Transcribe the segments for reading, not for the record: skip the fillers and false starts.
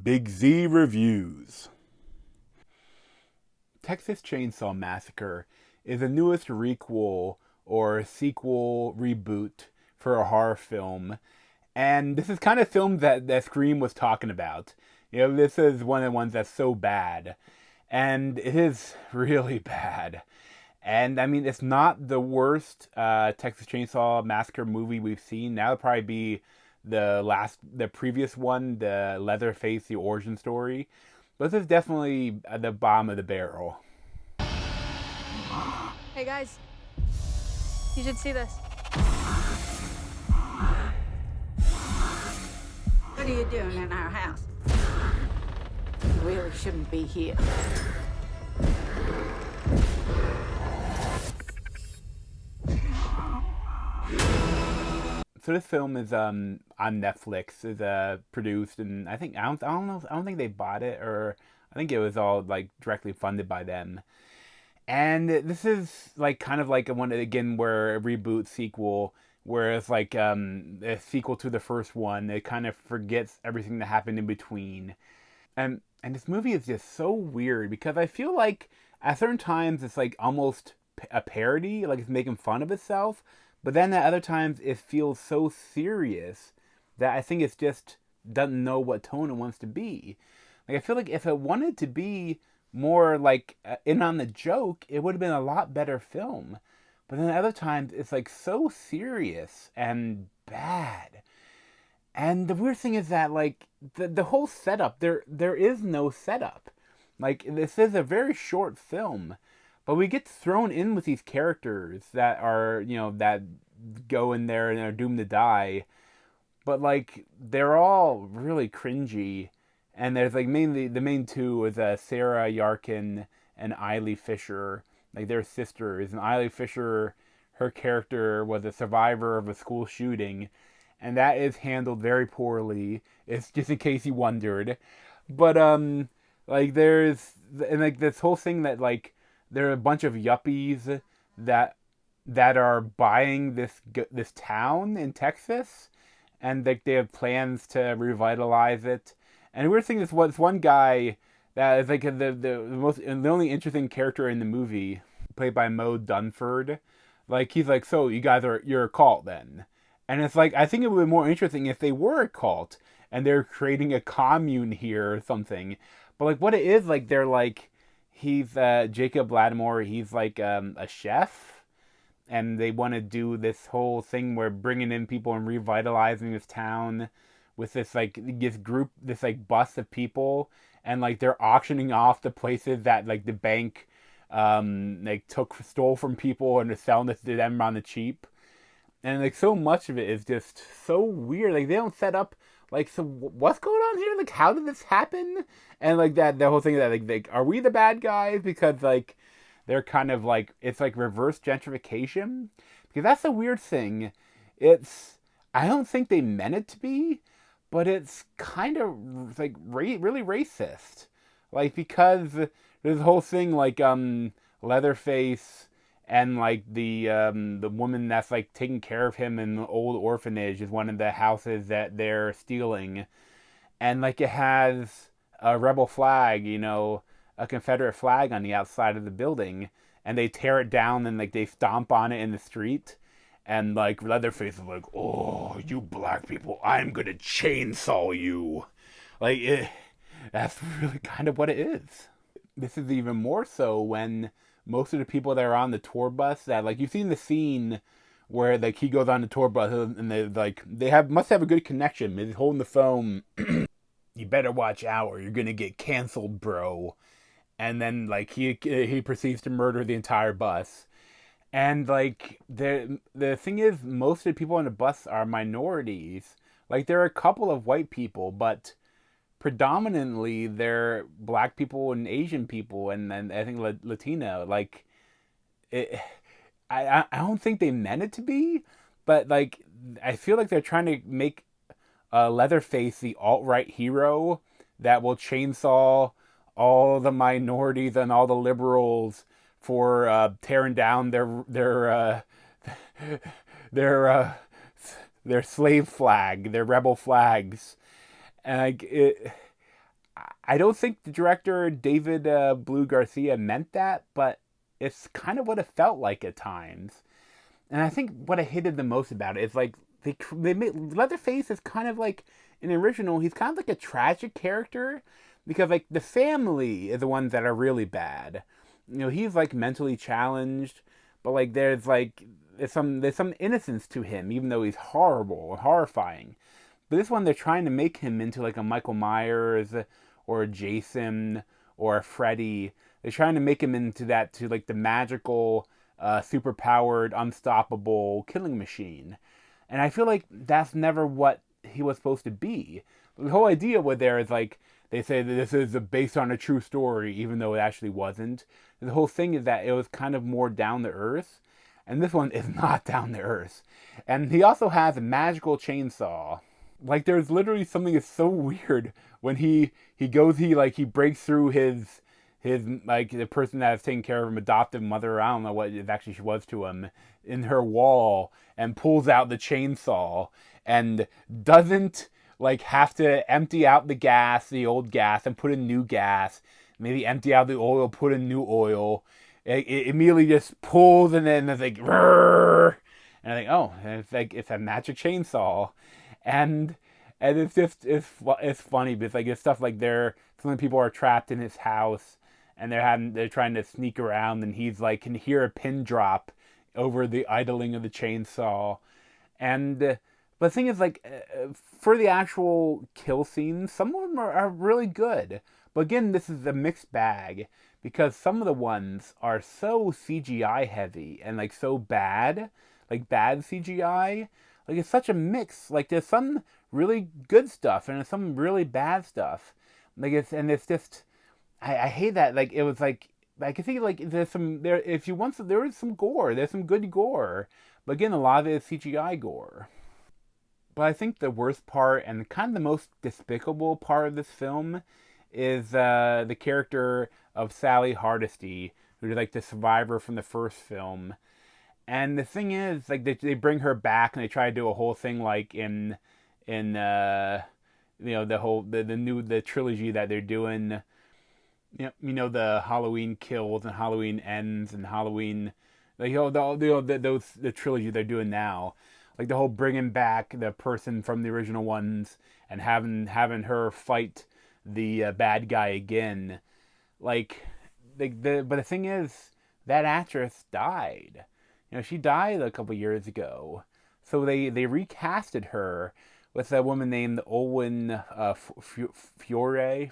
Big Z Reviews. Texas Chainsaw Massacre is the newest requel or sequel reboot for a horror film. And this is kind of film that Scream was talking about. This is one of the ones that's so bad. And it is really bad. And I mean, it's not the worst Texas Chainsaw Massacre movie we've seen. That would probably be the previous one, the Leatherface, the origin story. But this is definitely at the bottom of the barrel. Hey guys, you should see this. What are you doing in our house? You really shouldn't be here. So this film is on Netflix. Is produced, and I don't think they bought it, or I think it was all like directly funded by them. And this is like kind of like a one again where a reboot sequel, where it's like a sequel to the first one. It kind of forgets everything that happened in between, and this movie is just so weird because I feel like at certain times it's like almost a parody, like it's making fun of itself. But then at other times it feels so serious that I think it's just doesn't know what tone it wants to be. Like I feel like if it wanted to be more like in on the joke, it would have been a lot better film. But then at other times it's like so serious and bad. And the weird thing is that like the whole setup, there is no setup. Like this is a very short film, but we get thrown in with these characters that are, that go in there and are doomed to die. But like they're all really cringy. And there's like mainly the main two is Sarah Yarkin and Eiley Fisher. Like they're sisters. And Eiley Fisher, her character was a survivor of a school shooting. And that is handled very poorly. It's just in case you wondered. But like there's and like this whole thing that like there are a bunch of yuppies that are buying this town in Texas, and like they have plans to revitalize it. And the weird thing is, what's one guy that is like the only interesting character in the movie, played by Mo Dunford. Like he's like, so you're a cult then, and it's like I think it would be more interesting if they were a cult and they're creating a commune here or something. But like what it is, like they're like he's Jacob Lattimore. He's like a chef, and they want to do this whole thing where bringing in people and revitalizing this town with this like this like bus of people, and like they're auctioning off the places that like the bank like stole from people and they're selling it to them on the cheap. And like so much of it is just so weird. Like they don't set up like, so what's going on here? Like how did this happen? And like that the whole thing that like are we the bad guys because like they're kind of like it's like reverse gentrification, because that's a weird thing. It's I don't think they meant it to be, but it's kind of like really racist, like because there's a whole thing like Leatherface and like the woman that's like taking care of him in the old orphanage is one of the houses that they're stealing, and like it has a rebel flag, a Confederate flag on the outside of the building, and they tear it down and like they stomp on it in the street. And like Leatherface is like, "Oh, you black people, I'm gonna chainsaw you." That's really kind of what it is. This is even more so when most of the people that are on the tour bus, that like you've seen the scene where like he goes on the tour bus and they must have a good connection. He's holding the phone. You better watch out or you're gonna get canceled, bro. And then like he proceeds to murder the entire bus. And like the thing is, most of the people on the bus are minorities. Like there are a couple of white people, but predominantly they're black people and Asian people, and I think Latino. Like it, I don't think they meant it to be, but like I feel like they're trying to make Leatherface the alt-right hero that will chainsaw all the minorities and all the liberals for tearing down their their slave flag, their rebel flags. And I don't think the director David Blue Garcia meant that, but it's kind of what it felt like at times. And I think what I hated the most about it is like they made Leatherface is kind of like in the original. He's kind of like a tragic character because like the family is the ones that are really bad. You know, he's like mentally challenged, but like there's some innocence to him, even though he's horrible and horrifying. But this one, they're trying to make him into like a Michael Myers or a Jason or a Freddy. They're trying to make him into that, to like the magical, superpowered, unstoppable killing machine. And I feel like that's never what he was supposed to be. The whole idea with there is like they say that this is based on a true story, even though it actually wasn't. The whole thing is that it was kind of more down to earth, and this one is not down to earth. And he also has a magical chainsaw. Like there's literally something that's so weird when he breaks through his like the person that is taking care of him, adoptive mother, I don't know what it actually she was to him, in her wall, and pulls out the chainsaw and doesn't like have to empty out the old gas, and put in new gas, maybe empty out the oil, put in new oil. It immediately just pulls, and then it's like, "Rrr!" And I think, oh, it's a magic chainsaw. And it's just it's funny because like it's stuff like some of the people are trapped in his house, and they're trying to sneak around, and he's like can hear a pin drop over the idling of the chainsaw. And but the thing is, like, for the actual kill scenes, some of them are really good. But again, this is a mixed bag because some of the ones are so CGI heavy and like so bad, like bad CGI. Like it's such a mix. Like there's some really good stuff and there's some really bad stuff. It's just I hate that. Like it was like I can think like there's some there if you want some there is some gore. There's some good gore. But again, a lot of it is CGI gore. But I think the worst part and kind of the most despicable part of this film is the character of Sally Hardesty, who's like the survivor from the first film. And the thing is, like they bring her back and they try to do a whole thing like in the trilogy that they're doing. The Halloween Kills and Halloween Ends and Halloween, like the trilogy they're doing now, like the whole bringing back the person from the original ones and having her fight the bad guy again, like but the thing is that actress died. She died a couple years ago, so they recasted her with a woman named Olwen Fiore.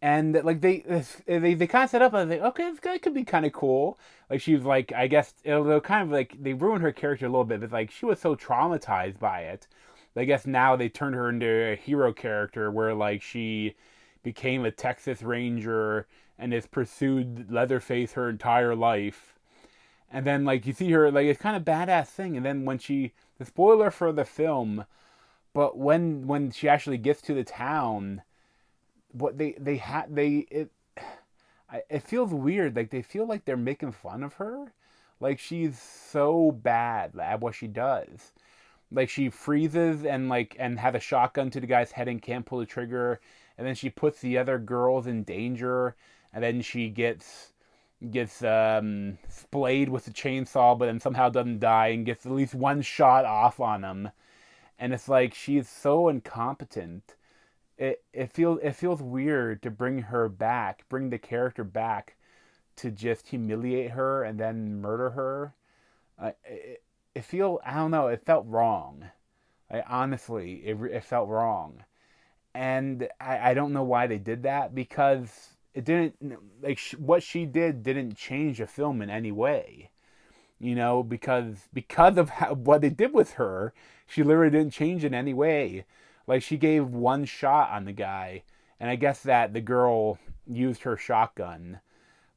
And like they kind of set up. I was like, okay, this guy could be kind of cool. Like she was like, I guess it'll kind of like they ruined her character a little bit. But like she was so traumatized by it. I guess now they turned her into a hero character where like she became a Texas Ranger and has pursued Leatherface her entire life. And then like you see her like it's kind of badass thing. And then when the spoiler for the film, but when she actually gets to the town. What it feels weird. Like they feel like they're making fun of her. Like she's so bad at what she does. Like she freezes and has a shotgun to the guy's head and can't pull the trigger, and then she puts the other girls in danger, and then she gets splayed with the chainsaw, but then somehow doesn't die and gets at least one shot off on him. And it's like she's so incompetent. It feels weird to bring the character back, to just humiliate her and then murder her. I don't know, it felt wrong. Honestly, it felt wrong, and I don't know why they did that, because it didn't what she did didn't change the film in any way. Because of what they did with her, she literally didn't change in any way. Like she gave one shot on the guy, and I guess that the girl used her shotgun.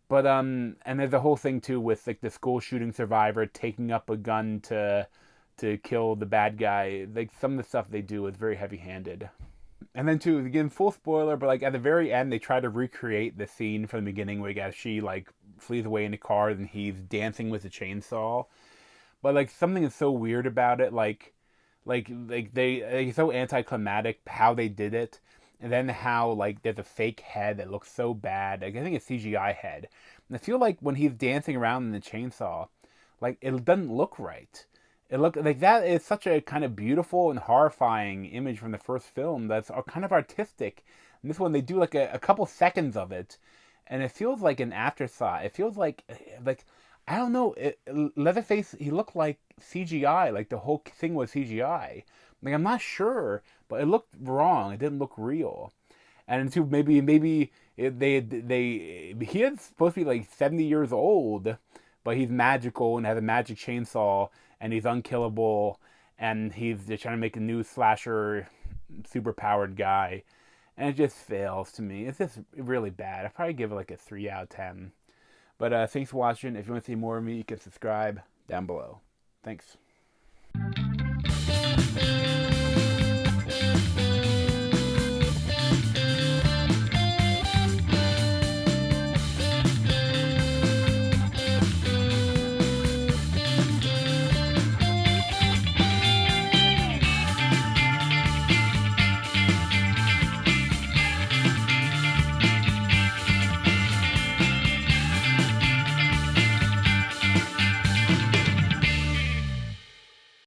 But and there's a whole thing too with like the school shooting survivor taking up a gun to kill the bad guy. Like some of the stuff they do is very heavy-handed. And then too, again, full spoiler, but like at the very end they try to recreate the scene from the beginning where as she like flees away in the car and he's dancing with a chainsaw. But like something is so weird about it, it's so anticlimactic how they did it. And then how like there's a fake head that looks so bad. Like, I think it's CGI head. And I feel like when he's dancing around in the chainsaw, like it doesn't look right. It look like that is such a kind of beautiful and horrifying image from the first film that's kind of artistic. And this one they do like a couple seconds of it, and it feels like an afterthought. It feels like I don't know. Leatherface, he looked like CGI. Like the whole thing was CGI. Like I'm not sure, but it looked wrong. It didn't look real. And too maybe he is supposed to be like 70 years old, but he's magical and has a magic chainsaw and he's unkillable and he's just trying to make a new slasher super powered guy, and it just fails to me. It's just really bad. I'd probably give it like a 3 out of 10. But thanks for watching. If you want to see more of me, you can subscribe down below. Thanks.